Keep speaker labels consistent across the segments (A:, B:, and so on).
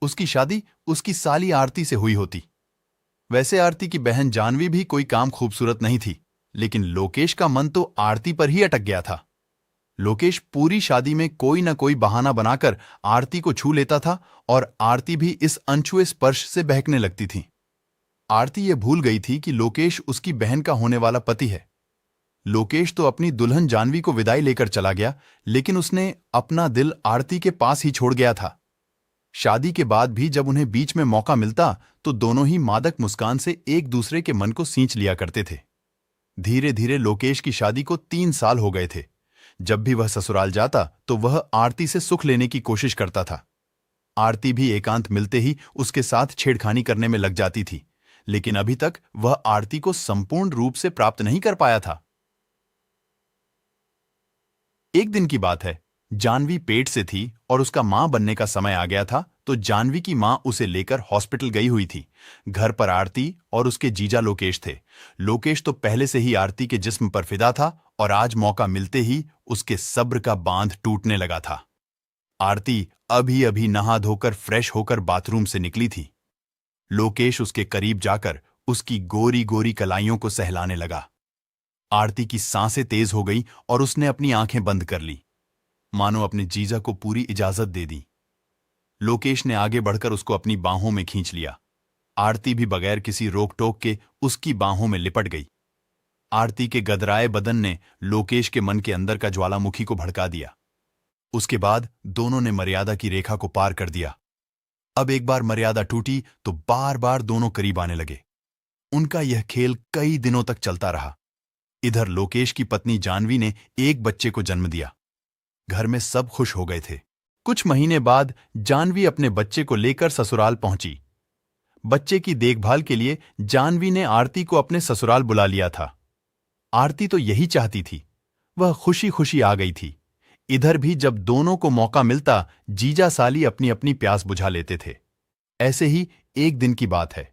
A: उसकी शादी उसकी साली आरती से हुई होती। वैसे आरती की बहन जानवी भी कोई काम खूबसूरत नहीं थी, लेकिन लोकेश का मन तो आरती पर ही अटक गया था। लोकेश पूरी शादी में कोई न कोई बहाना बनाकर आरती को छू लेता था और आरती भी इस अनछुए स्पर्श से बहकने लगती थी। आरती ये भूल गई थी कि लोकेश उसकी बहन का होने वाला पति है। लोकेश तो अपनी दुल्हन जानवी को विदाई लेकर चला गया, लेकिन उसने अपना दिल आरती के पास ही छोड़ गया था। शादी के बाद भी जब उन्हें बीच में मौका मिलता तो दोनों ही मादक मुस्कान से एक दूसरे के मन को सींच लिया करते थे। धीरे धीरे लोकेश की शादी को 3 साल हो गए थे। जब भी वह ससुराल जाता तो वह आरती से सुख लेने की कोशिश करता था। आरती भी एकांत मिलते ही उसके साथ छेड़खानी करने में लग जाती थी, लेकिन अभी तक वह आरती को संपूर्ण रूप से प्राप्त नहीं कर पाया था। एक दिन की बात है, जानवी पेट से थी और उसका मां बनने का समय आ गया था, तो जानवी की मां उसे लेकर हॉस्पिटल गई हुई थी। घर पर आरती और उसके जीजा लोकेश थे। लोकेश तो पहले से ही आरती के जिस्म पर फिदा था और आज मौका मिलते ही उसके सब्र का बांध टूटने लगा था। आरती अभी अभी नहा धोकर फ्रेश होकर बाथरूम से निकली थी। लोकेश उसके करीब जाकर उसकी गोरी गोरी कलाइयों को सहलाने लगा। आरती की सांसें तेज हो गई और उसने अपनी आंखें बंद कर ली, मानो अपने जीजा को पूरी इजाजत दे दी। लोकेश ने आगे बढ़कर उसको अपनी बाहों में खींच लिया। आरती भी बगैर किसी रोक टोक के उसकी बाहों में लिपट गई। आरती के गदराए बदन ने लोकेश के मन के अंदर का ज्वालामुखी को भड़का दिया। उसके बाद दोनों ने मर्यादा की रेखा को पार कर दिया। अब एक बार मर्यादा टूटी तो बार बार दोनों करीब आने लगे। उनका यह खेल कई दिनों तक चलता रहा। इधर लोकेश की पत्नी जानवी ने एक बच्चे को जन्म दिया। घर में सब खुश हो गए थे। कुछ महीने बाद जानवी अपने बच्चे को लेकर ससुराल पहुंची। बच्चे की देखभाल के लिए जानवी ने आरती को अपने ससुराल बुला लिया था। आरती तो यही चाहती थी। वह खुशी खुशी आ गई थी। इधर भी जब दोनों को मौका मिलता जीजा साली अपनी अपनी प्यास बुझा लेते थे। ऐसे ही एक दिन की बात है।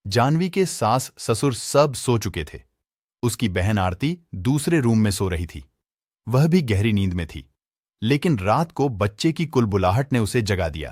A: जानवी के सास ससुर सब सो चुके थे। उसकी बहन आरती दूसरे रूम में सो रही थी। वह भी गहरी नींद में थी, लेकिन रात को बच्चे की कुलबुलाहट ने उसे जगा दिया।